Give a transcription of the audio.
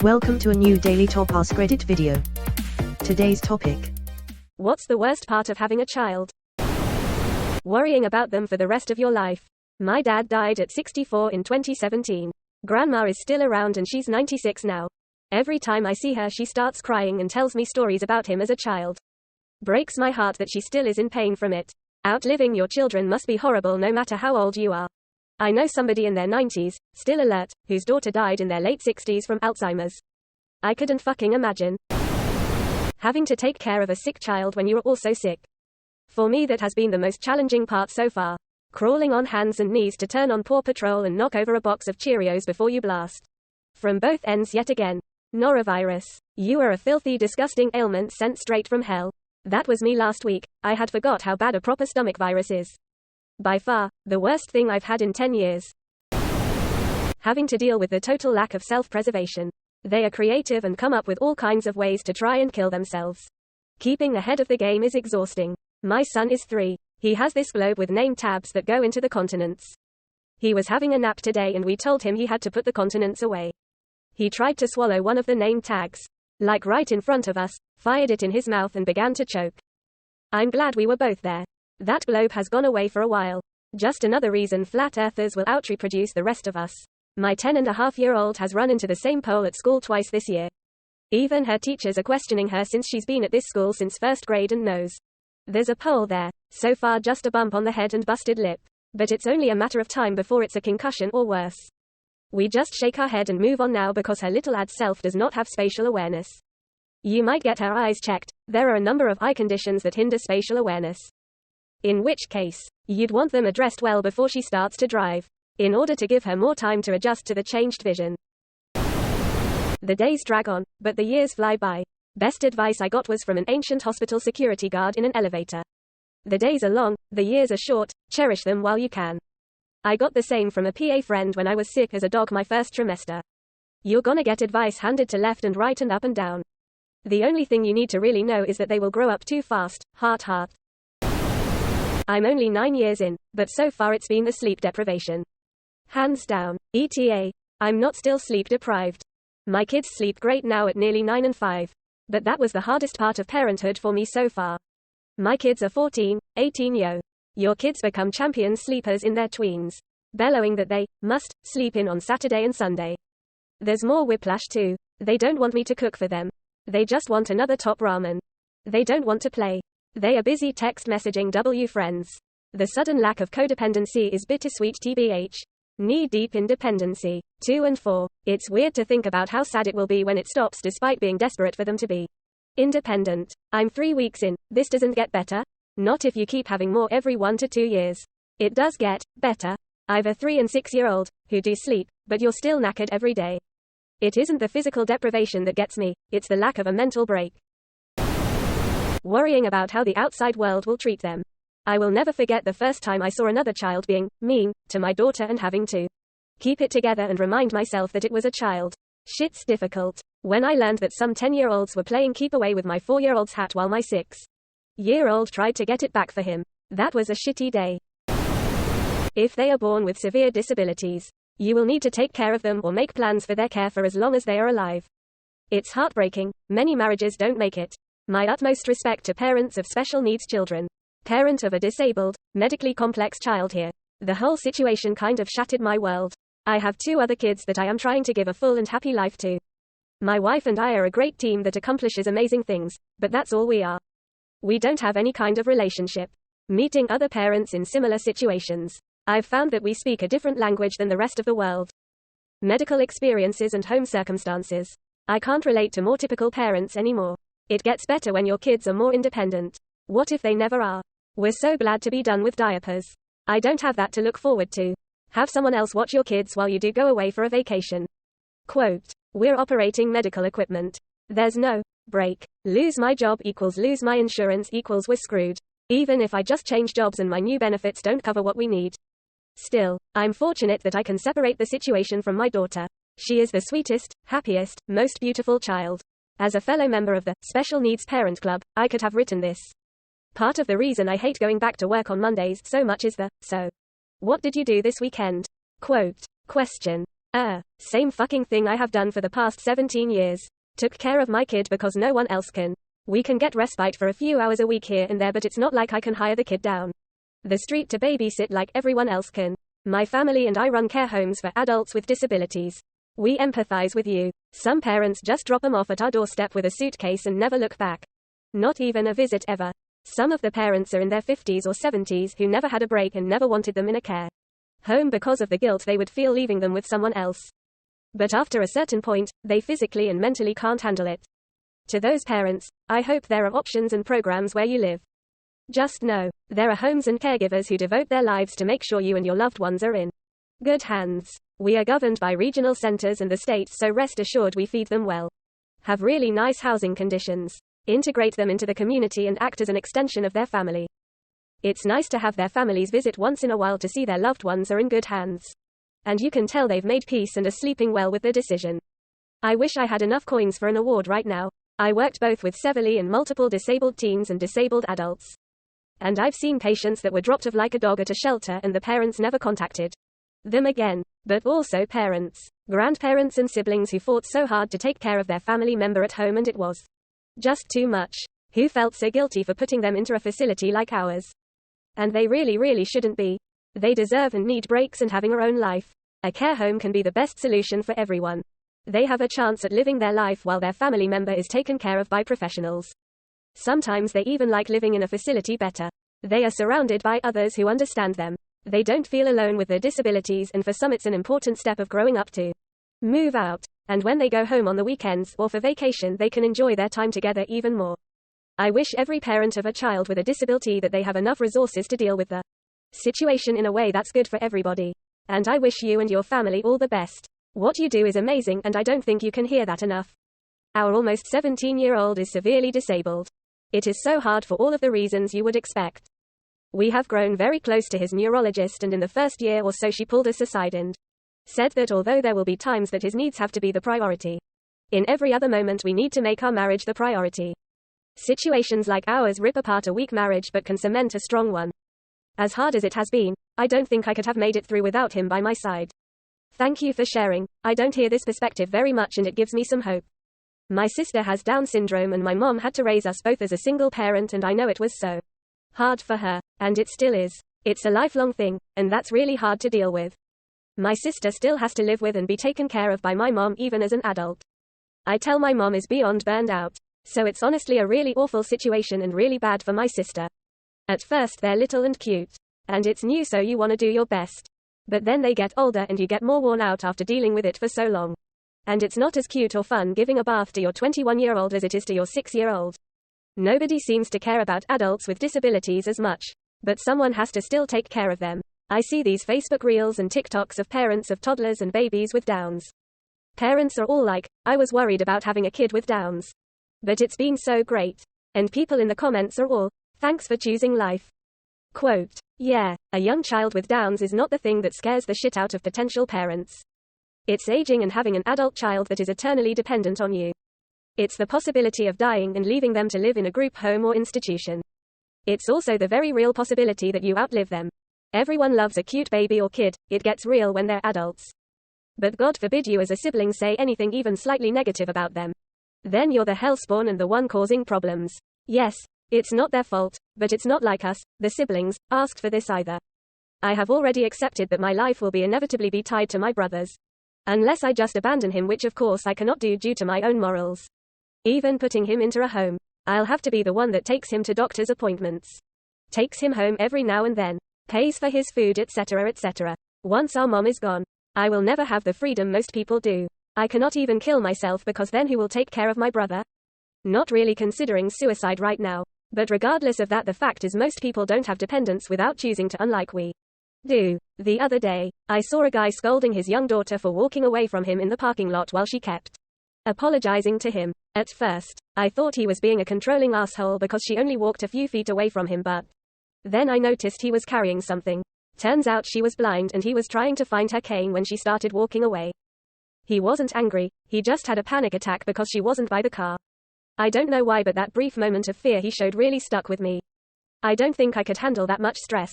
Welcome to a new Daily Top Askreddit video. Today's topic. What's the worst part of having a child? Worrying about them for the rest of your life. My dad died at 64 in 2017. Grandma is still around and she's 96 now. Every time I see her she starts crying and tells me stories about him as a child. Breaks my heart that she still is in pain from it. Outliving your children must be horrible no matter how old you are. I know somebody in their 90s, still alert, whose daughter died in their late 60s from Alzheimer's. I couldn't fucking imagine having to take care of a sick child when you are also sick. For me that has been the most challenging part so far. Crawling on hands and knees to turn on Paw Patrol and knock over a box of Cheerios before you blast. From both ends yet again. Norovirus. You are a filthy disgusting ailment sent straight from hell. That was me last week. I had forgot how bad a proper stomach virus is. By far, the worst thing I've had in 10 years. Having to deal with the total lack of self-preservation. They are creative and come up with all kinds of ways to try and kill themselves. Keeping ahead of the game is exhausting. My son is 3. He has this globe with name tabs that go into the continents. He was having a nap today and we told him he had to put the continents away. He tried to swallow one of the name tags. Like right in front of us, fired it in his mouth and began to choke. I'm glad we were both there. That globe has gone away for a while. Just another reason flat earthers will outreproduce the rest of us. My 10-and-a-half-year-old has run into the same pole at school twice this year. Even her teachers are questioning her since she's been at this school since first grade and knows there's a pole there. So far just a bump on the head and busted lip. But it's only a matter of time before it's a concussion or worse. We just shake our head and move on now because her little ad self does not have spatial awareness. You might get her eyes checked. There are a number of eye conditions that hinder spatial awareness. In which case, you'd want them addressed well before she starts to drive, in order to give her more time to adjust to the changed vision. The days drag on, but the years fly by. Best advice I got was from an ancient hospital security guard in an elevator. The days are long, the years are short, cherish them while you can. I got the same from a PA friend when I was sick as a dog my first trimester. You're gonna get advice handed to left and right and up and down. The only thing you need to really know is that they will grow up too fast, heart. I'm only 9 years in, but so far it's been the sleep deprivation. Hands down. ETA. I'm not still sleep deprived. My kids sleep great now at nearly 9 and 5. But that was the hardest part of parenthood for me so far. My kids are 14, 18 yo. Your kids become champion sleepers in their tweens. Bellowing that they must sleep in on Saturday and Sunday. There's more whiplash too. They don't want me to cook for them. They just want another top ramen. They don't want to play. They are busy text messaging friends. The sudden lack of codependency is bittersweet tbh. Knee-deep in dependency. 2 and 4. It's weird to think about how sad it will be when it stops despite being desperate for them to be independent. I'm 3 weeks in. This doesn't get better. Not if you keep having more every 1 to 2 years. It does get better. I've a 3 and 6-year-old who do sleep, but you're still knackered every day. It isn't the physical deprivation that gets me, it's the lack of a mental break. Worrying about how the outside world will treat them. I will never forget the first time I saw another child being mean to my daughter and having to keep it together and remind myself that it was a child. Shit's difficult. When I learned that some 10-year-olds were playing keep away with my 4-year-old's hat while my 6-year-old tried to get it back for him. That was a shitty day. If they are born with severe disabilities, you will need to take care of them or make plans for their care for as long as they are alive. It's heartbreaking. Many marriages don't make it. My utmost respect to parents of special needs children. Parent of a disabled, medically complex child here. The whole situation kind of shattered my world. I have 2 other kids that I am trying to give a full and happy life to. My wife and I are a great team that accomplishes amazing things, but that's all we are. We don't have any kind of relationship. Meeting other parents in similar situations, I've found that we speak a different language than the rest of the world. Medical experiences and home circumstances. I can't relate to more typical parents anymore. It gets better when your kids are more independent. What if they never are? We're so glad to be done with diapers. I don't have that to look forward to. Have someone else watch your kids while you do go away for a vacation. Quote. We're operating medical equipment. There's no break. Lose my job equals lose my insurance equals we're screwed. Even if I just change jobs and my new benefits don't cover what we need. Still, I'm fortunate that I can separate the situation from my daughter. She is the sweetest, happiest, most beautiful child. As a fellow member of the Special Needs Parent Club, I could have written this. Part of the reason I hate going back to work on Mondays so much is the, so what did you do this weekend? Quote. Question. Same fucking thing I have done for the past 17 years. Took care of my kid because no one else can. We can get respite for a few hours a week here and there, but it's not like I can hire the kid down the street to babysit like everyone else can. My family and I run care homes for adults with disabilities. We empathize with you. Some parents just drop them off at our doorstep with a suitcase and never look back. Not even a visit ever. Some of the parents are in their 50s or 70s who never had a break and never wanted them in a care home because of the guilt they would feel leaving them with someone else. But after a certain point, they physically and mentally can't handle it. To those parents, I hope there are options and programs where you live. Just know, there are homes and caregivers who devote their lives to make sure you and your loved ones are in good hands. We are governed by regional centers and the state, so rest assured we feed them well. Have really nice housing conditions. Integrate them into the community and act as an extension of their family. It's nice to have their families visit once in a while to see their loved ones are in good hands. And you can tell they've made peace and are sleeping well with the decision. I wish I had enough coins for an award right now. I worked both with severely and multiple disabled teens and disabled adults. And I've seen patients that were dropped off like a dog at a shelter and the parents never contacted them again. But also parents, grandparents and siblings who fought so hard to take care of their family member at home and it was just too much. Who felt so guilty for putting them into a facility like ours. And they really shouldn't be. They deserve and need breaks and having their own life. A care home can be the best solution for everyone. They have a chance at living their life while their family member is taken care of by professionals. Sometimes they even like living in a facility better. They are surrounded by others who understand them. They don't feel alone with their disabilities, and for some it's an important step of growing up to move out. And when they go home on the weekends or for vacation, they can enjoy their time together even more. I wish every parent of a child with a disability that they have enough resources to deal with the situation in a way that's good for everybody. And I wish you and your family all the best. What you do is amazing, and I don't think you can hear that enough. Our almost 17-year-old is severely disabled. It is so hard for all of the reasons you would expect. We have grown very close to his neurologist, and in the first year or so she pulled us aside and said that although there will be times that his needs have to be the priority, in every other moment we need to make our marriage the priority. Situations like ours rip apart a weak marriage but can cement a strong one. As hard as it has been, I don't think I could have made it through without him by my side. Thank you for sharing. I don't hear this perspective very much and it gives me some hope. My sister has Down syndrome and my mom had to raise us both as a single parent, and I know it was so hard for her. And it still is. It's a lifelong thing, and that's really hard to deal with. My sister still has to live with and be taken care of by my mom even as an adult. I tell my mom is beyond burned out. So it's honestly a really awful situation and really bad for my sister. At first they're little and cute. And it's new, so you want to do your best. But then they get older and you get more worn out after dealing with it for so long. And it's not as cute or fun giving a bath to your 21-year-old as it is to your 6-year-old. Nobody seems to care about adults with disabilities as much. But someone has to still take care of them. I see these Facebook reels and TikToks of parents of toddlers and babies with Downs. Parents are all like, I was worried about having a kid with Downs. But it's been so great. And people in the comments are all, thanks for choosing life. Quote, yeah, a young child with Downs is not the thing that scares the shit out of potential parents. It's aging and having an adult child that is eternally dependent on you. It's the possibility of dying and leaving them to live in a group home or institution. It's also the very real possibility that you outlive them. Everyone loves a cute baby or kid, it gets real when they're adults. But God forbid you as a sibling say anything even slightly negative about them. Then you're the hellspawn and the one causing problems. Yes, it's not their fault, but it's not like us, the siblings, asked for this either. I have already accepted that my life will be inevitably be tied to my brother's. Unless I just abandon him, which of course I cannot do due to my own morals. Even putting him into a home, I'll have to be the one that takes him to doctor's appointments. Takes him home every now and then. Pays for his food, etc. etc. Once our mom is gone, I will never have the freedom most people do. I cannot even kill myself because then who will take care of my brother? Not really considering suicide right now. But regardless of that, the fact is most people don't have dependents without choosing to, unlike we do. The other day, I saw a guy scolding his young daughter for walking away from him in the parking lot while she kept apologizing to him. At first, I thought he was being a controlling asshole because she only walked a few feet away from him, but then I noticed he was carrying something. Turns out she was blind and he was trying to find her cane when she started walking away. He wasn't angry, he just had a panic attack because she wasn't by the car. I don't know why, but that brief moment of fear he showed really stuck with me. I don't think I could handle that much stress.